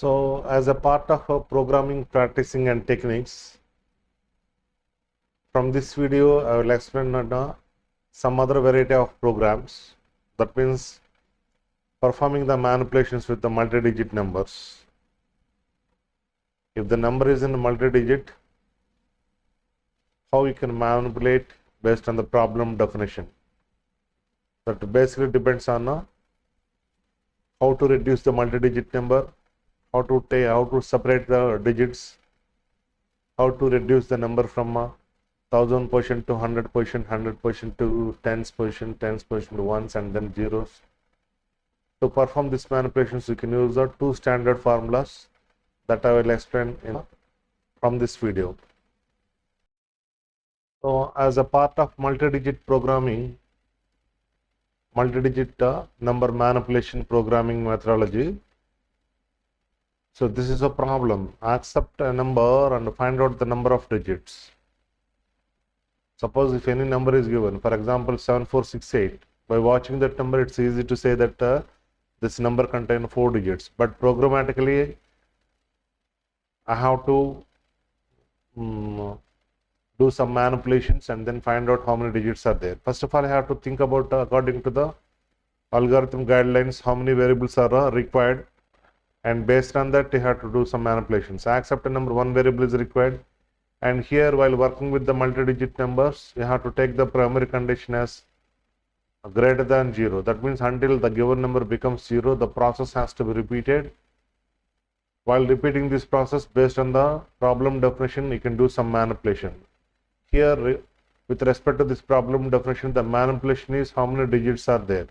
So, as a part of programming, practicing and techniques, from this video, I will explain some other variety of programs. That means performing the manipulations with the multi-digit numbers. If the number is in multi-digit, how you can manipulate based on the problem definition. That basically depends on how to reduce the multi-digit number, how to separate the digits, how to reduce the number from 1000% to 100%, 100% to tens position, tens position to ones and then zeros. To perform these manipulations, you can use the two standard formulas that I will explain from this video. So, as a part of multi-digit programming, multi-digit number manipulation programming methodology. So, this is a problem. Accept a number and find out the number of digits. Suppose if any number is given, for example 7468, by watching that number it's easy to say that this number contains 4 digits, but programmatically I have to do some manipulations and then find out how many digits are there. First of all, I have to think about according to the algorithm guidelines how many variables are required, and based on that you have to do some manipulations. Accept a number, one variable is required. And here, while working with the multi-digit numbers, you have to take the primary condition as greater than 0. That means until the given number becomes 0, the process has to be repeated. While repeating this process based on the problem definition, you can do some manipulation. Here, with respect to this problem definition, the manipulation is how many digits are there.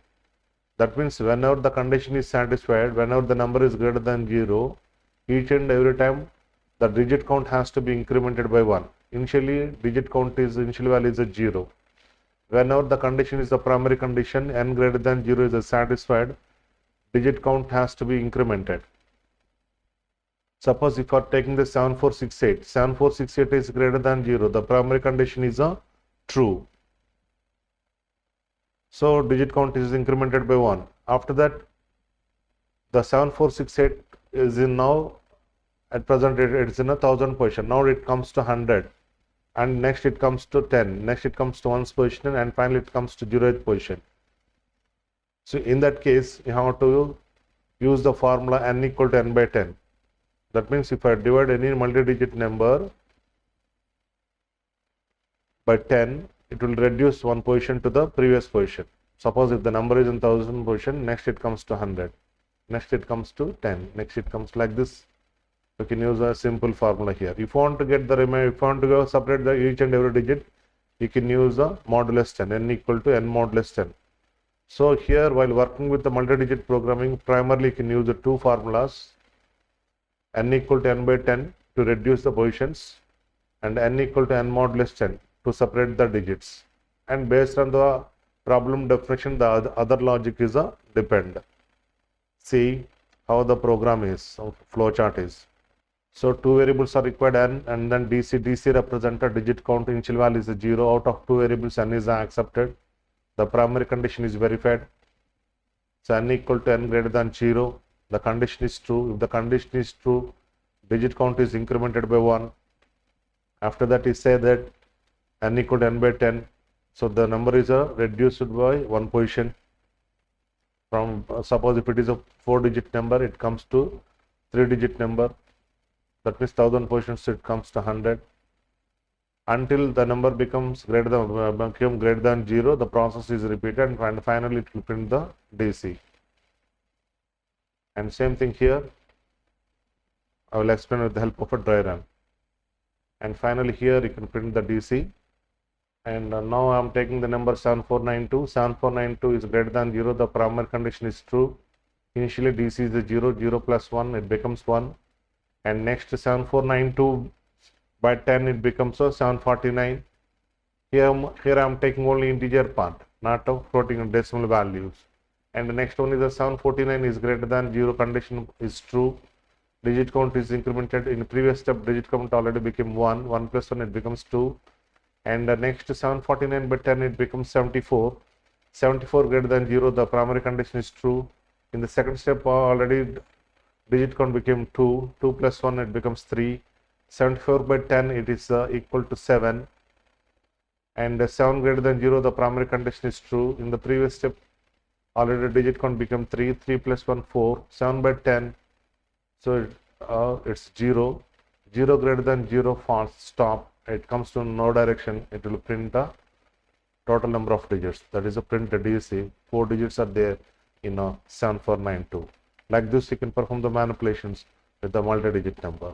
That means whenever the condition is satisfied, whenever the number is greater than 0, each and every time the digit count has to be incremented by 1. Initial value is at 0. Whenever the condition is the primary condition, n greater than 0 is satisfied, digit count has to be incremented. Suppose if you are taking the 7468, 7468 is greater than 0, the primary condition is true. So digit count is incremented by 1. After that, the 7468 is in now, at present it's in 1000 position. Now it comes to 100, and next it comes to 10, next it comes to 1's position, and finally it comes to 0th position. So in that case, you have to use the formula n equal to n by 10. That means if I divide any multi-digit number by 10, it will reduce one position to the previous position. Suppose if the number is in 1000 position, next it comes to 100, next it comes to 10, next it comes like this. You can use a simple formula here. If you want to get the remainder, if you want to go separate the each and every digit, you can use a modulus 10, n equal to n modulus 10. So here, while working with the multi-digit programming, primarily you can use the two formulas, n equal to n by 10 to reduce the positions, and n equal to n modulus 10 to separate the digits. And based on the problem definition, the other logic is a depend. See how the program is, so flowchart is. So two variables are required, n and then DC. DC represent a digit count. Initial value is 0. Out of two variables, n is accepted. The primary condition is verified. So n equal to n greater than 0. The condition is true. If the condition is true, digit count is incremented by 1. After that, you say that n equal to n by 10. So the number is reduced by one position. From suppose if it is a 4-digit number, it comes to 3-digit number. That means 1000 positions, it comes to 100. Until the number becomes greater than 0, the process is repeated, and finally it will print the DC. And same thing here, I will explain with the help of a dry run. And finally here you can print the DC. And now I am taking the number 7492. 7492 is greater than 0. The primary condition is true. Initially DC is 0. 0 plus 1, it becomes 1. And next 7492 by 10, it becomes 749. Here I am taking only integer part, not floating decimal values. And the next one is the 749 is greater than 0, condition is true. Digit count is incremented. In the previous step, digit count already became 1. 1 plus 1, it becomes 2. And the next 749 by 10, it becomes 74. 74 greater than 0, the primary condition is true. In the second step, already digit count became 2, 2 plus 1 it becomes 3, 74 by 10 it is equal to 7, and 7 greater than 0 the primary condition is true. In the previous step already digit count became 3, 3 plus 1 4, 7 by 10, so it's 0, 0 greater than 0 false stop, it comes to no direction, it will print the total number of digits, that is a printed. You see 4 digits are there in 7492. Like this you can perform the manipulations with the multi-digit number.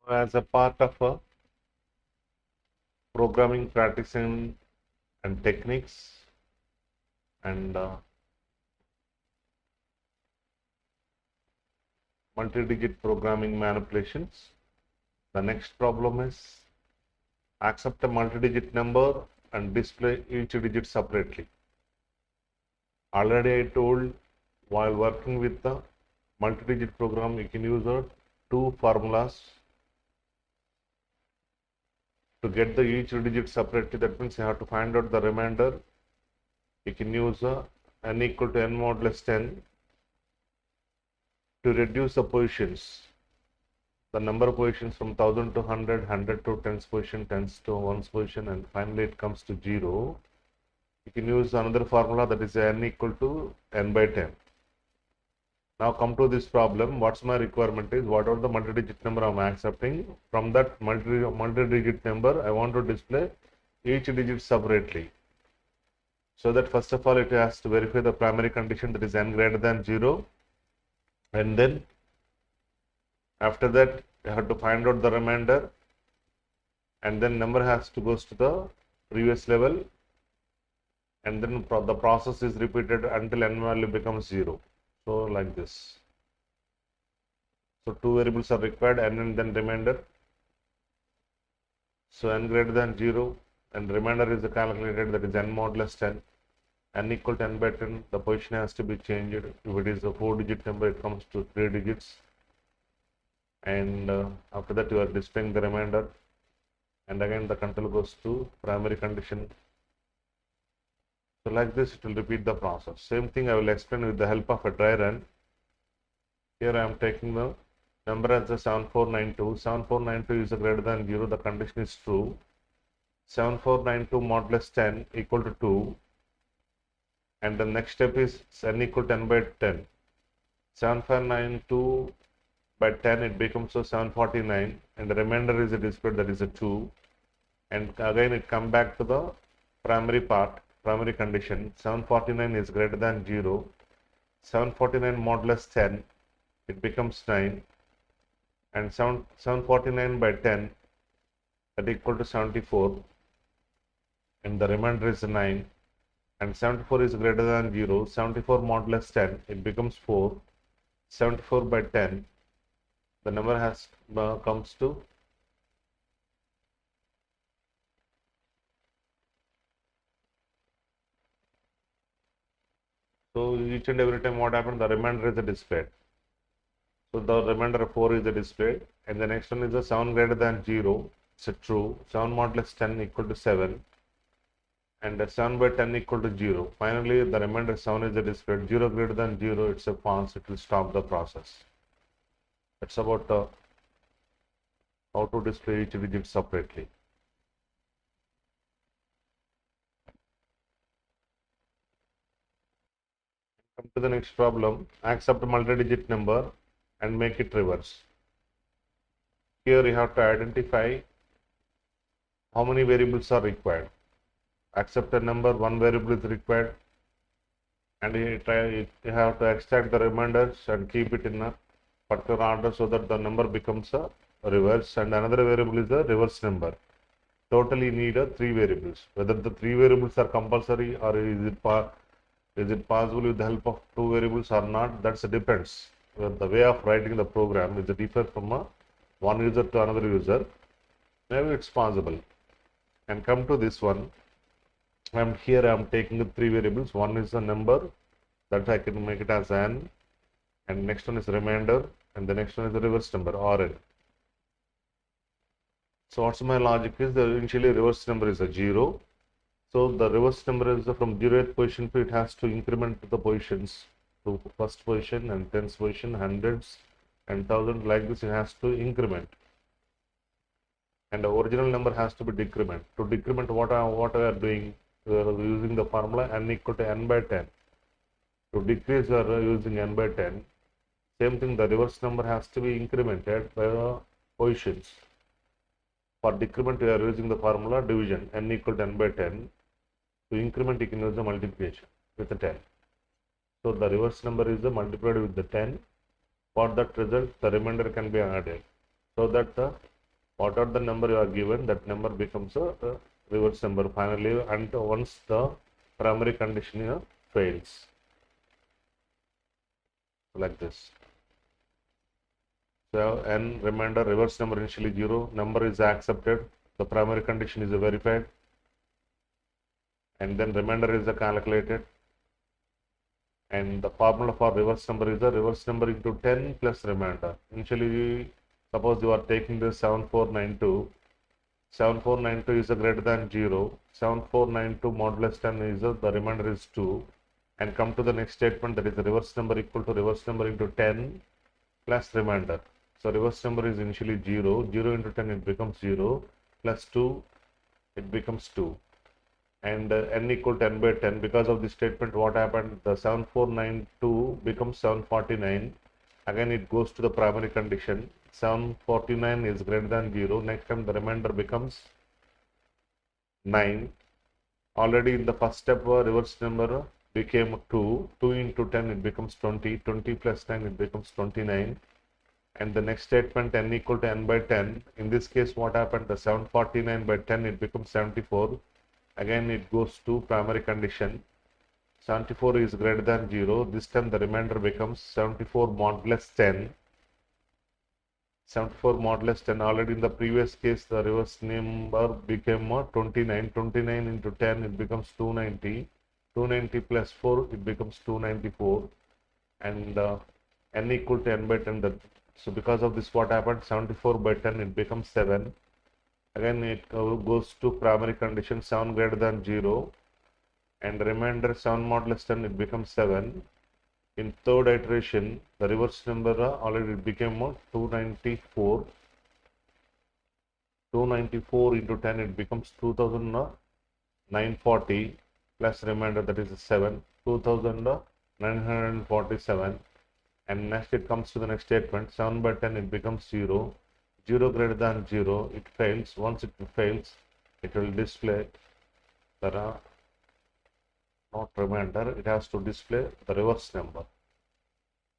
As a part of a programming practicing and techniques and multi-digit programming manipulations, the next problem is accept a multi-digit number and display each digit separately. Already I told, while working with the multi-digit program you can use two formulas to get the each digit separately. That means you have to find out the remainder. You can use n equal to n modulus 10 to reduce the positions, the number of positions from 1000 to 100, 100 to 10's position, 10's to 1's position, and finally it comes to 0. You can use another formula, that is n equal to n by 10. Now come to this problem. What's my requirement is whatever the multi-digit number I'm accepting, from that multi-digit number I want to display each digit separately. So that first of all it has to verify the primary condition, that is n greater than 0, and then after that you have to find out the remainder, and then number has to goes to the previous level, and then the process is repeated until n value becomes 0. So like this. So two variables are required, n and then remainder. So n greater than 0 and remainder is calculated, that is n modulus 10. N equal to n by 10, the position has to be changed. If it is a 4-digit number, it comes to 3 digits. And after that you are displaying the remainder. And again the control goes to primary condition. So like this it will repeat the process. Same thing I will explain with the help of a dry run. Here I am taking the number as a 7492. 7492 is greater than 0, the condition is true. 7492 modulus 10 equal to 2. And the next step is n equal to n by 10. 7592 by 10 it becomes so 749, and the remainder is a displayed, that is a 2. And again it come back to the primary part, primary condition. 749 is greater than 0. 749 modulus 10, it becomes 9, and 749 by 10, that equal to 74, and the remainder is 9, and 74 is greater than 0. 74 modulus 10, it becomes 4. 74 by 10, the number has comes to so each and every time what happened, the remainder is displayed. So the remainder of 4 is displayed, and the next one is the 7 greater than 0. It's a true. 7 modulus 10 equal to 7, and 7 by 10 equal to 0. Finally the remainder 7 is displayed. 0 greater than 0, it's a false. It will stop the process. That's about how to display each digit separately. Come to the next problem. Accept a multi-digit number and make it reverse. Here you have to identify how many variables are required. Accept a number, one variable is required, and you have to extract the remainders and keep it in a particular order so that the number becomes a reverse, and another variable is a reverse number. Totally you need 3 variables. Whether the 3 variables are compulsory or is it possible with the help of 2 variables or not, that depends. The way of writing the program is different from one user to another user. Maybe it's possible. And come to this one. Here I am taking the 3 variables. One is the number, that I can make it as n, and next one is remainder, and the next one is the reverse number, Rn. So what's my logic is the initially reverse number is a 0. So the reverse number is from 0th position to it has to increment the positions to first position and 10th position, hundreds and thousand, like this it has to increment. And the original number has to be decrement. To decrement, what we are doing? We are using the formula n equal to n by 10. To decrease, we are using n by 10. Same thing, the reverse number has to be incremented by the positions. For decrement, we are using the formula division n equal to n by 10. To increment, you can use the multiplication with the 10. So the reverse number is multiplied with the 10. For that result, the remainder can be added. So that whatever the number you are given, that number becomes a reverse number finally, and once the primary condition fails. Like this. So n remainder reverse number initially 0, number is accepted, the primary condition is verified, and then remainder is calculated. And the formula for reverse number is the reverse number into 10 plus remainder. Initially, suppose you are taking this 7492. 7492 is greater than 0. 7492 modulus 10 is the remainder is 2. And come to the next statement, that is the reverse number equal to reverse number into 10 plus remainder. So reverse number is initially 0. 0 into 10 it becomes 0 plus 2 it becomes 2. And n equal to n by 10. Because of this statement, what happened? The 7492 becomes 749. Again, it goes to the primary condition. 749 is greater than 0. Next time, the remainder becomes 9. Already in the first step, reverse number became 2. 2 into 10, it becomes 20. 20 plus 9, it becomes 29. And the next statement, n equal to n by 10. In this case, what happened? The 749 by 10, it becomes 74. Again, it goes to primary condition. 74 is greater than 0. This time the remainder becomes 74 modulus 10. 74 modulus 10. Already in the previous case, the reverse number became 29. 29 into 10, it becomes 290. 290 plus 4, it becomes 294. And n equal to n by 10. So because of this, what happened? 74 by 10, it becomes 7. Again, it goes to primary condition 7 greater than 0, and remainder 7 modulus 10, it becomes 7. In third iteration, the reverse number already became 294. 294 into 10, it becomes 2940 plus remainder, that is 7, 2947. And next it comes to the next statement, 7 by 10, it becomes 0. 0 greater than 0, it fails. Once it fails, it will display the not remainder, it has to display the reverse number.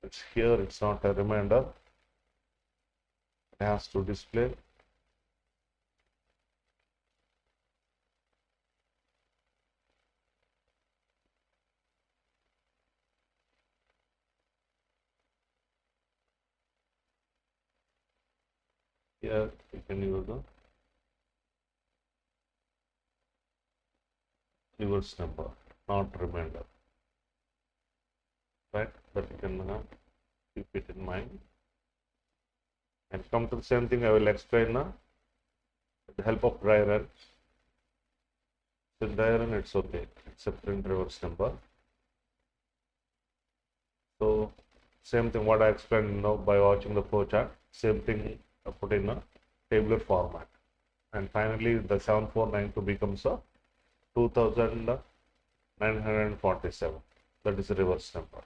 It's here, it's not a remainder, it has to display here. You can use the reverse number, not remainder, right? But you can keep it in mind. And come to the same thing, I will explain with the help of dry run. So in dry run, it's okay, it's a print reverse number. So same thing what I explained now by watching the flow chart, same thing put in a tabular format. And finally, the 7492 becomes a 2947. That is a reverse number.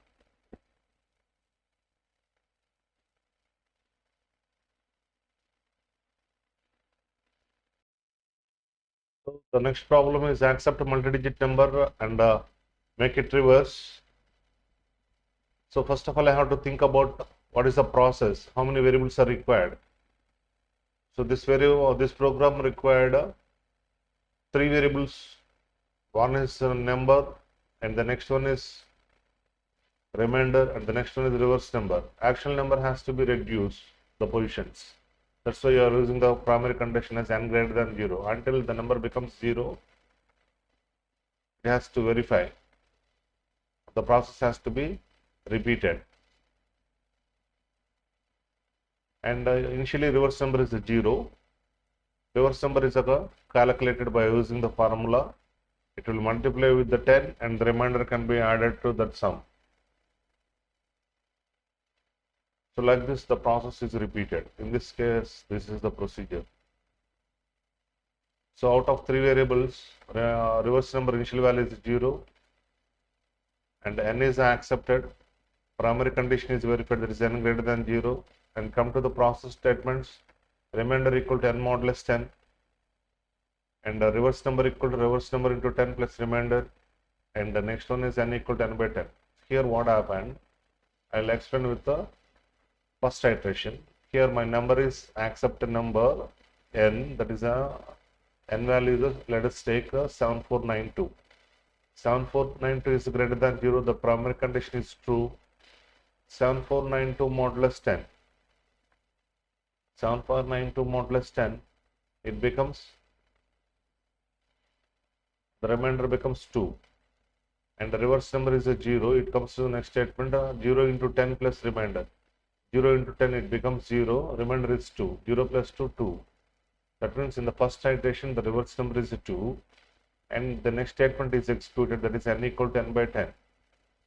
So the next problem is accept a multi-digit number and make it reverse. So first of all, I have to think about what is the process, how many variables are required. So this program required 3 variables. One is number, and the next one is remainder, and the next one is reverse number. Actual number has to be reduced, the positions. That's why you are using the primary condition as n greater than 0. Until the number becomes 0, it has to verify. The process has to be repeated. And initially reverse number is 0. Reverse number is calculated by using the formula It will multiply with the 10 and the remainder can be added to that sum. So like this, the process is repeated. In this case, this is the procedure. So out of three variables, reverse number initial value is 0 and n is accepted. Primary condition is verified, that is n greater than 0, and come to the process statements, remainder equal to n modulus 10 and the reverse number equal to reverse number into 10 plus remainder, and the next one is n equal to n by 10. Here what happened, I'll explain with the first iteration. Here my number is accepted number n, that is a n value is, let us take 7492. 7492 is greater than 0, the primary condition is true. 7492 modulus 10. 7492 modulus 10, it becomes, the remainder becomes 2. And the reverse number is a 0, it comes to the next statement, 0 into 10 plus remainder. 0 into 10, it becomes 0, remainder is 2. 0 plus 2, 2. That means in the first iteration, the reverse number is 2. And the next statement is executed, that is n equal to n by 10.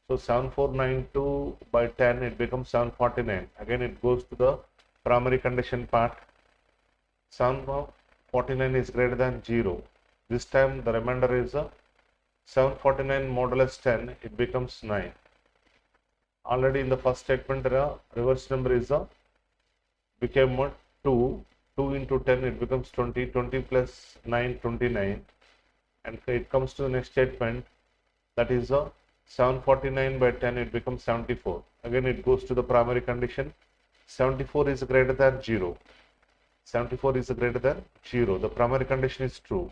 So 7492 by 10, it becomes 749. Again, it goes to the primary condition part. 749 is greater than 0. This time the remainder is 749 modulus 10, it becomes 9. Already in the first statement, the reverse number is became 2. 2 into 10, it becomes 20. 20 plus 9, 29. And it comes to the next statement, that is 749 by 10, it becomes 74. Again, it goes to the primary condition. 74 is greater than 0. 74 is greater than 0. The primary condition is true.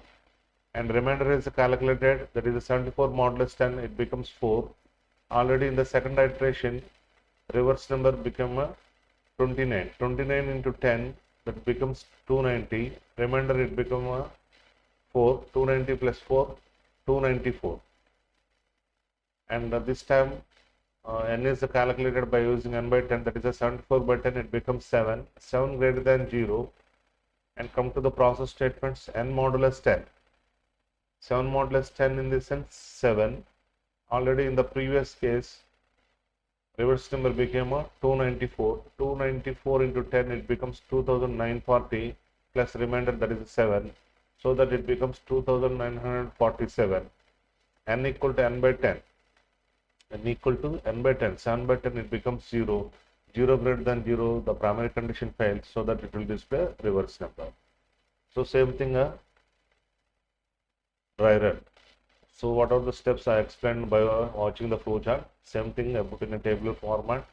And remainder is calculated, that is 74 modulus 10, it becomes 4. Already in the second iteration, reverse number become 29. 29 into 10, that becomes 290. Remainder it become 4. 290 plus 4, 294. And this time n is calculated by using n by 10, that is a 74 by 10, it becomes 7. 7 greater than 0. And come to the process statements, n modulus 10. 7 modulus 10 in this sense 7. Already in the previous case, reverse number became 294. 294 into 10, it becomes 2940 plus remainder, that is 7. So that it becomes 2947. N equal to n by 10. N equal to n by 10. 7 by 10, it becomes 0. 0 greater than 0, the primary condition fails, so that it will display reverse number. So same thing, dry run. So what are the steps I explained by watching the flowchart? Same thing, I put in a tabular format.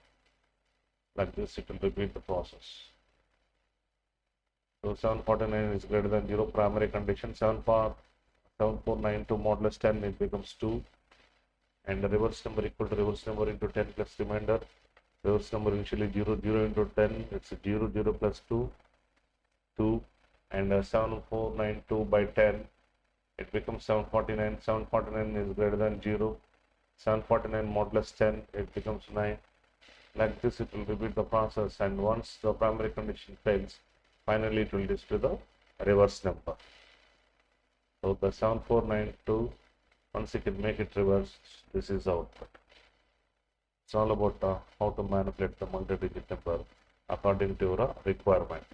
Like this, it will repeat the process. So 749 is greater than 0, primary condition. 7492 modulus 10, it becomes 2. And the reverse number equal to reverse number into 10 plus remainder. Reverse number initially 0, 0 into 10, it's 0, 0 plus 2, 2. And 7492 by 10, it becomes 749. 749 is greater than 0. 749 modulus 10, it becomes 9. Like this, it will repeat the process, and once the primary condition fails, finally it will display the reverse number. So the 7492, once you can make it reverse, this is output. It's all about how to manipulate the multi-digit number according to your requirement.